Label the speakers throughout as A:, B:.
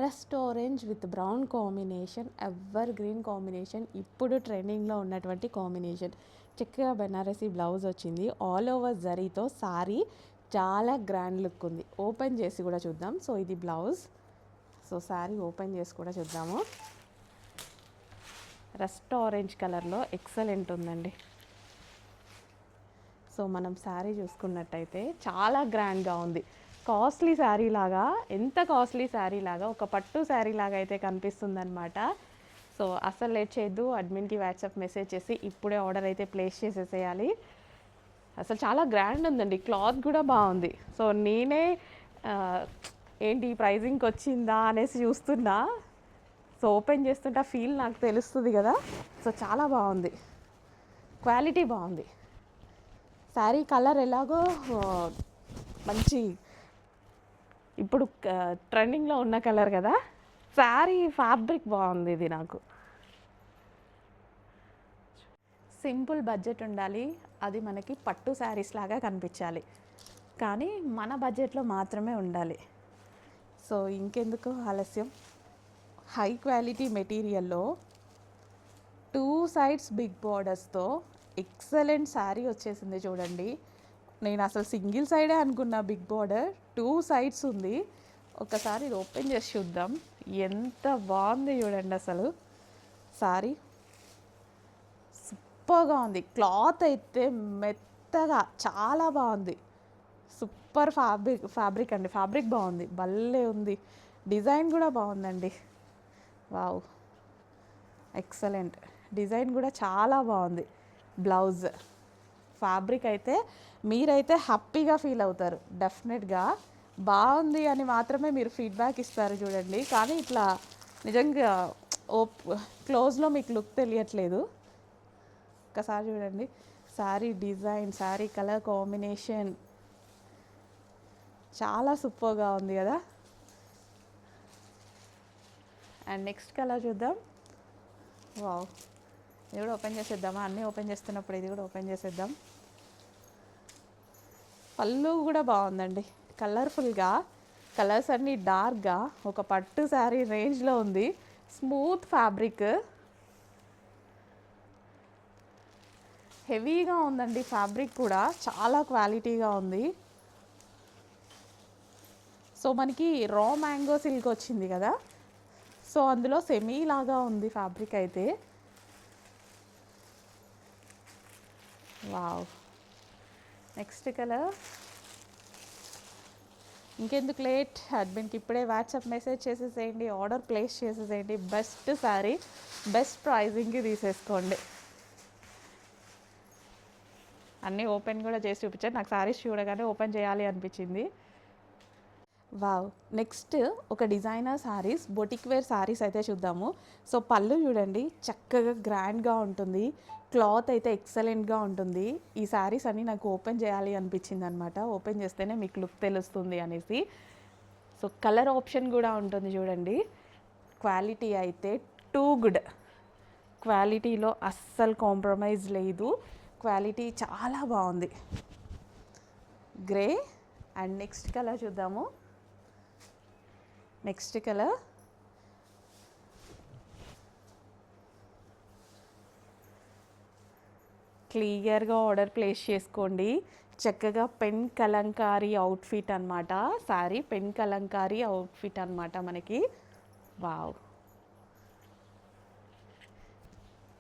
A: Rust orange with brown combination, ever green combination, ఇప్పుడు ట్రెండింగ్లో ఉన్నటువంటి కాంబినేషన్. చక్కగా బెనారసీ బ్లౌజ్ వచ్చింది, ఆల్ ఓవర్ జరీతో సారీ చాలా గ్రాండ్ లుక్ ఉంది. ఓపెన్ చేసి కూడా చూద్దాం. సో ఇది బ్లౌజ్. సో సారీ ఓపెన్ చేసి కూడా చూద్దాము. రస్ట్ ఆరెంజ్ కలర్లో ఎక్సలెంట్ ఉందండి. సో మనం శారీ చూసుకున్నట్టయితే చాలా గ్రాండ్గా ఉంది. కాస్ట్లీ శారీ లాగా, ఎంత కాస్ట్లీ శారీ లాగా, ఒక పట్టు శారీ లాగా అయితే కనిపిస్తుంది అనమాట. సో అస్సలు లేట్ చేయొద్దు, అడ్మిన్కి వాట్సాప్ మెసేజ్ చేసి ఇప్పుడే ఆర్డర్ అయితే ప్లేస్ చేసేసేయాలి. అసలు చాలా గ్రాండ్ ఉందండి, క్లాత్ కూడా బాగుంది. సో నేనే ఏంటి ప్రైజింగ్కి వచ్చిందా అనేసి చూస్తున్నా. సో ఓపెన్ చేస్తుంటే ఫీల్ నాకు తెలుస్తుంది కదా. సో చాలా బాగుంది, క్వాలిటీ బాగుంది. శారీ కలర్ ఎలాగో మంచి ఇప్పుడు ట్రెండింగ్లో ఉన్న కలర్ కదా. శారీ ఫ్యాబ్రిక్ బాగుంది. ఇది నాకు సింపుల్ బడ్జెట్ ఉండాలి, అది మనకి పట్టు శారీస్ లాగా కనిపించాలి, కానీ మన బడ్జెట్లో మాత్రమే ఉండాలి. సో ఇంకెందుకు ఆలస్యం, హై క్వాలిటీ మెటీరియల్లో 2 సైడ్స్ బిగ్ బార్డర్స్తో ఎక్సలెంట్ శారీ వచ్చేసింది చూడండి. నేను అసలు సింగిల్ సైడే అనుకున్నా, బిగ్ బార్డర్ 2 సైడ్స్ ఉంది. ఒకసారి ఇది ఓపెన్ చేసి చూద్దాం, ఎంత బాగుంది చూడండి. అసలు శారీ సూపర్గా ఉంది, క్లాత్ అయితే మెత్తగా చాలా బాగుంది. సూపర్ ఫ్యాబ్రిక్ అండి, ఫ్యాబ్రిక్ బాగుంది, భలే ఉంది. డిజైన్ కూడా బాగుందండి, వావ్ ఎక్సలెంట్. డిజైన్ కూడా చాలా బాగుంది. బ్లౌజ్ ఫ్యాబ్రిక్ అయితే మీరైతే హ్యాపీగా ఫీల్ అవుతారు. డెఫినెట్గా బాగుంది అని మాత్రమే మీరు ఫీడ్బ్యాక్ ఇస్తారు చూడండి, కానీ ఇట్లా నిజంగా క్లోజ్లో మీకు లుక్ తెలియట్లేదు. ఒకసారి చూడండి sari design, sari colour combination చాలా సూపర్గా ఉంది కదా. అండ్ నెక్స్ట్ కలర్ చూద్దాం. వావ్, ఇది కూడా ఓపెన్ చేసేద్దామా? అన్నీ ఓపెన్ చేస్తున్నప్పుడు ఇది కూడా ఓపెన్ చేసేద్దాం. పళ్ళు కూడా బాగుందండి, కలర్ఫుల్గా, కలర్స్ అన్నీ డార్క్గా, ఒక పట్టు శారీ రేంజ్లో ఉంది. స్మూత్ ఫ్యాబ్రిక్, హెవీగా ఉందండి. ఫ్యాబ్రిక్ కూడా చాలా క్వాలిటీగా ఉంది. సో మనకి రా మ్యాంగో సిల్క్ వచ్చింది కదా, సో అందులో సెమీ లాగా ఉంది ఫ్యాబ్రిక్ అయితే. Wow, next colour. ఇంకెందుకు లేట్, అడ్మిన్కి ఇప్పుడే వాట్సాప్ మెసేజ్ చేసేసేయండి, ఆర్డర్ ప్లేస్ చేసేసేయండి. బెస్ట్ శారీ బెస్ట్ ప్రైజింగ్కి తీసేసుకోండి. అన్నీ ఓపెన్ కూడా చేసి చూపించాను, నాకు శారీస్ చూడగానే ఓపెన్ చేయాలి అనిపించింది. వావ్, నెక్స్ట్ ఒక designer saris, boutique wear saris అయితే చూద్దాము. సో పళ్ళు చూడండి, చక్కగా గ్రాండ్గా ఉంటుంది, క్లాత్ అయితే ఎక్సలెంట్గా ఉంటుంది. ఈ శారీస్ అన్నీ నాకు ఓపెన్ చేయాలి అనిపించింది అనమాట, ఓపెన్ చేస్తేనే మీకు లుక్ తెలుస్తుంది అనేసి. సో కలర్ ఆప్షన్ కూడా ఉంటుంది చూడండి. క్వాలిటీ అయితే టూ గుడ్, క్వాలిటీలో అస్సలు కాంప్రమైజ్ లేదు, క్వాలిటీ చాలా బాగుంది. గ్రే. అండ్ నెక్స్ట్ కలర్ చూద్దాము. నెక్స్ట్ కలర్ క్లియర్గా ఆర్డర్ ప్లేస్ చేసుకోండి. చక్కగా పెన్ కలంకారీ అవుట్ఫిట్ అనమాట, శారీ పెన్ కలంకారీ అవుట్ఫిట్ అనమాట మనకి. వావ్,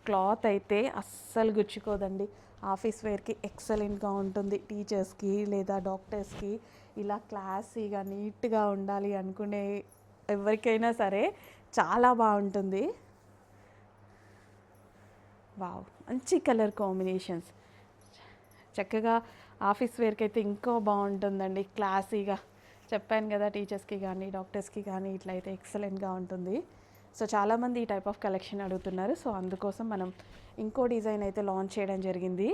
A: క్లాత్ అయితే అస్సలు గుచ్చుకోదండి, ఆఫీస్ వేర్కి ఎక్సలెంట్గా ఉంటుంది. టీచర్స్కి లేదా డాక్టర్స్కి ఇలా క్లాసీగా నీట్గా ఉండాలి అనుకునే ఎవరికైనా సరే చాలా బాగుంటుంది. వావ్, మంచి కలర్ కాంబినేషన్స్, చక్కగా ఆఫీస్ వేర్కి అయితే ఇంకా బాగుంటుందండి, క్లాసీగా. చెప్పాను కదా, టీచర్స్కి కానీ డాక్టర్స్కి కానీ ఇట్లా అయితే ఎక్సలెంట్గా ఉంటుంది. సో చాలామంది ఈ టైప్ ఆఫ్ కలెక్షన్ అడుగుతున్నారు, సో అందుకోసం మనం ఇంకో డిజైన్ అయితే లాంచ్ చేయడం జరిగింది.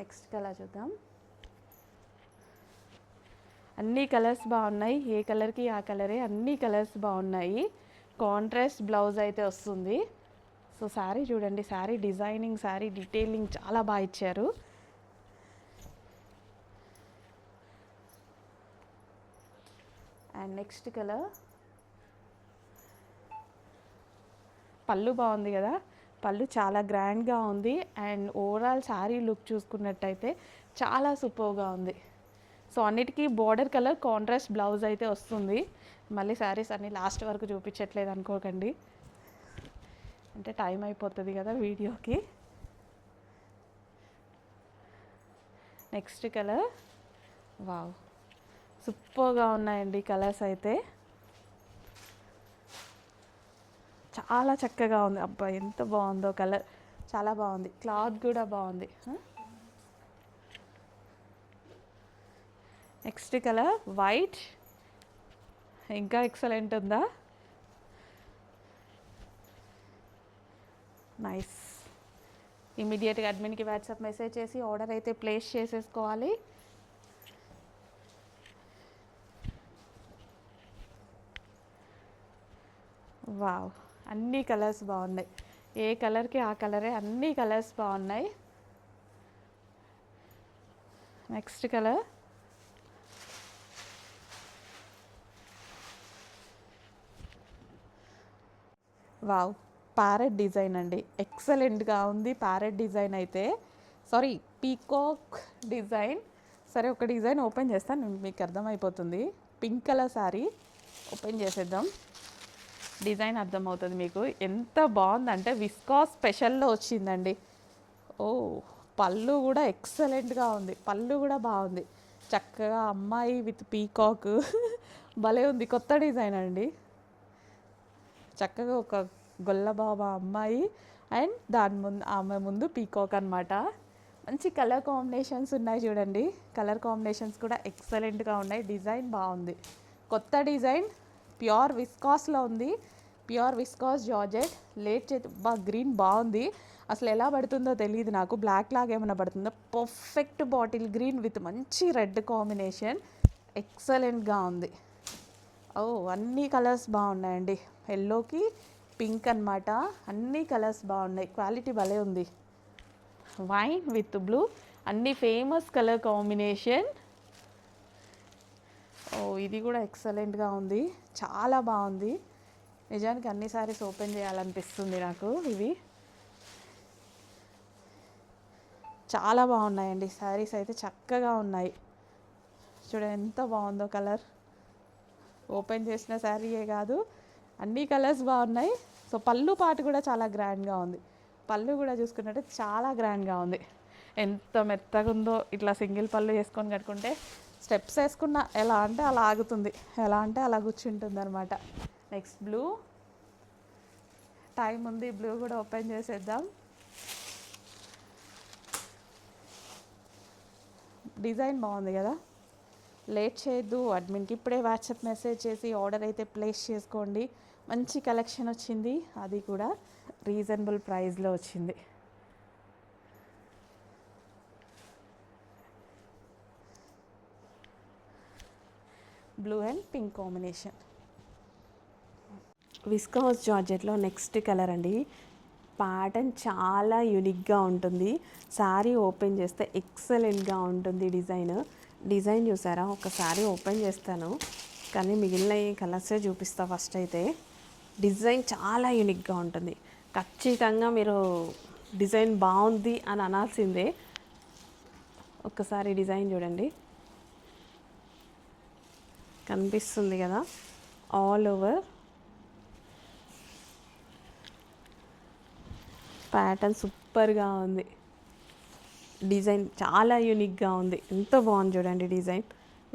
A: నెక్స్ట్ కలర్ చూద్దాం. అన్ని కలర్స్ బాగున్నాయి, ఏ కలర్కి ఆ కలరే, అన్ని కలర్స్ బాగున్నాయి. కాంట్రాస్ట్ బ్లౌజ్ అయితే వస్తుంది. సో శారీ చూడండి, శారీ డిజైనింగ్, శారీ డీటెయిలింగ్ చాలా బాగా ఇచ్చారు. అండ్ నెక్స్ట్ కలర్, పళ్ళు బాగుంది కదా, పళ్ళు చాలా గ్రాండ్గా ఉంది. అండ్ ఓవరాల్ శారీ లుక్ చూసుకున్నట్టయితే చాలా సూపర్గా ఉంది. సో అన్నిటికీ బార్డర్ కలర్ కాంట్రాస్ట్ బ్లౌజ్ అయితే వస్తుంది. మళ్ళీ శారీస్ అన్నీ లాస్ట్ వరకు చూపించట్లేదు అనుకోకండి, అంటే టైం అయిపోతుంది కదా వీడియోకి. నెక్స్ట్ కలర్, వావ్ సూపర్గా ఉన్నాయండి కలర్స్ అయితే, చాలా చక్కగా ఉంది. అబ్బా ఎంత బాగుందో కలర్, చాలా బాగుంది. క్లాత్ కూడా బాగుంది. నెక్స్ట్ కలర్ వైట్, ఇంకా ఎక్సలెంట్ ఉందా, నైస్. ఇమీడియట్గా అడ్మిన్కి వాట్సాప్ మెసేజ్ చేసి ఆర్డర్ అయితే ప్లేస్ చేసేసుకోవాలి. వావ్, అన్ని కలర్స్ బాగున్నాయి. ఏ కలర్కి ఆ కలరే, అన్ని కలర్స్ బాగున్నాయి. Next colour, wow parrot design అండి, ఎక్సలెంట్గా ఉంది. ప్యారెట్ డిజైన్ అయితే, సారీ పీకాక్ డిజైన్. సరే ఒక డిజైన్ ఓపెన్ చేస్తాను, మీకు అర్థమైపోతుంది. పింక్ కలర్ శారీ ఓపెన్ చేసేద్దాం, డిజైన్ అర్థమవుతుంది మీకు. ఎంత బాగుందంటే విస్కాస్ స్పెషల్లో వచ్చిందండి. ఓ పళ్ళు కూడా ఎక్సలెంట్గా ఉంది, పళ్ళు కూడా బాగుంది. చక్కగా అమ్మాయి విత్ పీకాక్ భలే ఉంది. కొత్త డిజైన్ అండి, చక్కగా ఒక గొల్లబాబా అమ్మాయి అండ్ దాని ముందు ఆమె ముందు పీకాక్ అనమాట. మంచి కలర్ కాంబినేషన్స్ ఉన్నాయి చూడండి, కలర్ కాంబినేషన్స్ కూడా ఎక్సలెంట్గా ఉన్నాయి. డిజైన్ బాగుంది, కొత్త డిజైన్, ప్యూర్ విస్కాస్లో ఉంది. ప్యూర్ విస్కాస్ జార్జెట్, లేట్ చేతి గ్రీన్ బాగుంది. అసలు ఎలా పడుతుందో తెలియదు నాకు, బ్లాక్ లాగా ఏమైనా పడుతుందో. పర్ఫెక్ట్ బాటిల్ గ్రీన్ విత్ మంచి రెడ్ కాంబినేషన్, ఎక్సలెంట్గా ఉంది. ఓ అన్ని కలర్స్ బాగున్నాయండి, ఎల్లోకి పింక్ అనమాట, అన్ని కలర్స్ బాగున్నాయి. క్వాలిటీ భలే ఉంది. వైన్ విత్ బ్లూ, అన్ని ఫేమస్ కలర్ కాంబినేషన్. ఓ ఇది కూడా ఎక్సలెంట్గా ఉంది, చాలా బాగుంది. నిజానికి అన్ని సారీస్ ఓపెన్ చేయాలనిపిస్తుంది నాకు. ఇవి చాలా బాగున్నాయండి, శారీస్ అయితే చక్కగా ఉన్నాయి. చూడండి ఎంత బాగుందో కలర్, ఓపెన్ చేసిన శారీయే కాదు అన్ని కలర్స్ బాగున్నాయి. సో పళ్ళు పాటు కూడా చాలా గ్రాండ్గా ఉంది, పళ్ళు కూడా చూసుకున్నట్టే చాలా గ్రాండ్గా ఉంది. ఎంత మెత్తగా ఉందో, ఇట్లా సింగిల్ పళ్ళు వేసుకొని కట్టుకుంటే స్టెప్స్ వేసుకున్న ఎలా అంటే అలా ఆగుతుంది, ఎలా అంటే అలా కూర్చుంటుంది అనమాట. నెక్స్ట్ బ్లూ, టైం ఉంది, బ్లూ కూడా ఓపెన్ చేసేద్దాం. డిజైన్ బాగుంది కదా, లేట్ చేయొద్దు, అడ్మిన్కి ఇప్పుడే వాట్సాప్ మెసేజ్ చేసి ఆర్డర్ అయితే ప్లేస్ చేసుకోండి. మంచి కలెక్షన్ వచ్చింది, అది కూడా రీజనబుల్ ప్రైస్లో వచ్చింది. Blue and pink combination. Viscose జార్జెట్లో నెక్స్ట్ కలర్ అండి. ప్యాటర్న్ చాలా యూనిక్గా ఉంటుంది, శారీ ఓపెన్ చేస్తే ఎక్సలెంట్గా ఉంటుంది. డిజైన్ చూసారా, ఒక శారీ ఓపెన్ చేస్తాను కానీ మిగిలిన ఈ కలర్సే చూపిస్తా. ఫస్ట్ అయితే డిజైన్ చాలా యూనిక్గా ఉంటుంది, ఖచ్చితంగా మీరు డిజైన్ బాగుంది అని అనాల్సిందే. ఒక్కసారి డిజైన్ చూడండి, కనిపిస్తుంది కదా, ఆల్ ఓవర్ ప్యాటర్న్ సూపర్గా ఉంది. డిజైన్ చాలా యూనిక్గా ఉంది, ఎంత బాగుంది చూడండి డిజైన్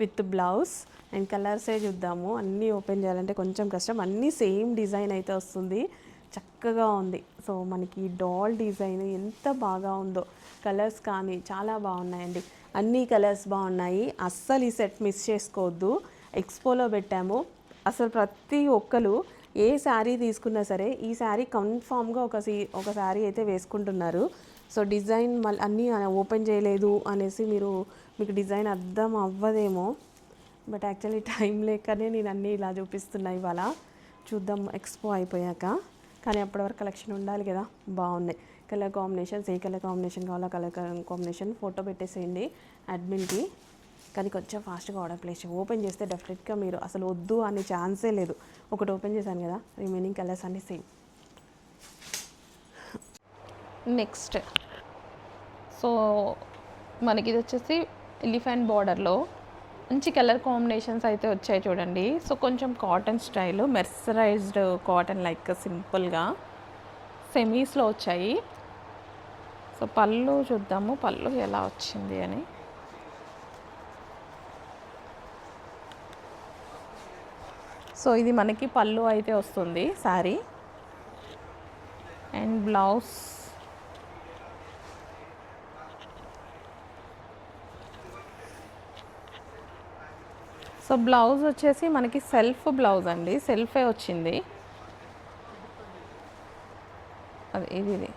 A: విత్ బ్లౌజ్. అండ్ కలర్సే చూద్దాము, అన్నీ ఓపెన్ చేయాలంటే కొంచెం కష్టం. అన్నీ సేమ్ డిజైన్ అయితే వస్తుంది, చక్కగా ఉంది. సో మనకి డాల్ డిజైన్ ఎంత బాగా ఉందో, కలర్స్ కానీ చాలా బాగున్నాయండి, అన్ని కలర్స్ బాగున్నాయి. అస్సలు ఈ సెట్ మిస్ చేసుకోవద్దు, ఎక్స్పోలో పెట్టాము. అసలు ప్రతి ఒక్కరు ఏ శారీ తీసుకున్నా సరే ఈ శారీ కన్ఫామ్గా ఒక శారీ అయితే వేసుకుంటున్నారు. సో డిజైన్ మళ్ళీ అన్నీ ఓపెన్ చేయలేదు అనేసి మీకు డిజైన్ అర్థం అవ్వదేమో, బట్ యాక్చువల్లీ టైం లేకనే నేను అన్నీ ఇలా చూపిస్తున్నా. ఇవాళ చూద్దాం ఎక్స్పో అయిపోయాక, కానీ అప్పటివరకు కలెక్షన్ ఉండాలి కదా. బాగున్నాయి కలర్ కాంబినేషన్స్, ఏ కలర్ కాంబినేషన్ కావాలో కలర్ కాంబినేషన్ ఫోటో పెట్టేసేయండి అడ్మిన్కి. కానీ కొంచెం ఫాస్ట్గా ఆర్డర్ ప్లేస్ ఓపెన్ చేస్తే డెఫినెట్గా మీరు అసలు వద్దు అనే ఛాన్సే లేదు. ఒకటి ఓపెన్ చేశాను కదా, రిమైనింగ్ కలర్స్ అన్నీ సేమ్. నెక్స్ట్ సో మనకి ఇది వచ్చేసి ఎలిఫెంట్ బార్డర్లో మంచి కలర్ కాంబినేషన్స్ అయితే వచ్చాయి చూడండి. సో కొంచెం cotton style, mercerised cotton, like సింపుల్గా సెమీస్లో వచ్చాయి. సో పళ్ళు చూద్దాము, పళ్ళు ఎలా వచ్చింది అని. సో ఇది మనకి పళ్ళు అయితే వస్తుంది sari. And blouse so blouse వచ్చేసి మనకి సెల్ఫ్ బ్లౌజ్ అండి, సెల్ఫే వచ్చింది. అది ఇది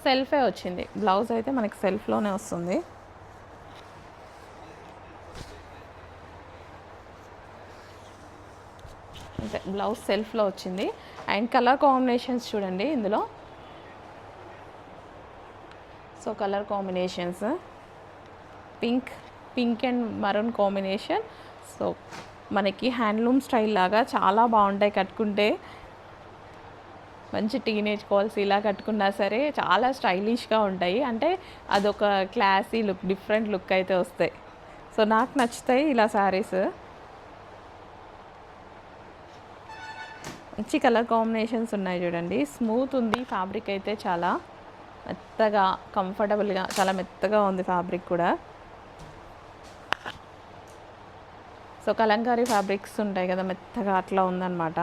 A: సెల్ఫే వచ్చింది. బ్లౌజ్ అయితే మనకి సెల్ఫ్లోనే వస్తుంది. అంతే, బ్లౌజ్ సెల్ఫ్లో వచ్చింది. అండ్ కలర్ కాంబినేషన్స్ చూడండి ఇందులో. So colour combinations pink and maroon combination. So మనకి హ్యాండ్లూమ్ స్టైల్ లాగా చాలా బాగుంటాయి కట్టుకుంటే. మంచి టీనేజ్ కాల్స్ ఇలా కట్టుకున్నా సరే చాలా స్టైలిష్గా ఉంటాయి. అంటే అదొక క్లాసీ లుక్, డిఫరెంట్ లుక్ అయితే వస్తాయి. సో నాకు నచ్చుతాయి ఇలా శారీస్. మంచి కలర్ కాంబినేషన్స్ ఉన్నాయి చూడండి. స్మూత్ ఉంది ఫ్యాబ్రిక్ అయితే, చాలా మెత్తగా కంఫర్టబుల్గా చాలా మెత్తగా ఉంది ఫ్యాబ్రిక్ కూడా. సో కలంకారీ ఫ్యాబ్రిక్స్ ఉంటాయి కదా మెత్తగా, అట్లా ఉందన్నమాట.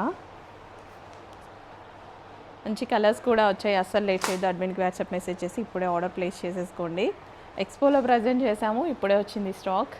A: మంచి కలర్స్ కూడా వచ్చాయి. అస్సలు లేట్ చేయొద్దు, అడ్మిన్కి వాట్సాప్ మెసేజ్ చేసి ఇప్పుడే ఆర్డర్ ప్లేస్ చేసేసుకోండి. ఎక్స్పోలో ప్రజెంట్ చేసాము, ఇప్పుడే వచ్చింది స్టాక్.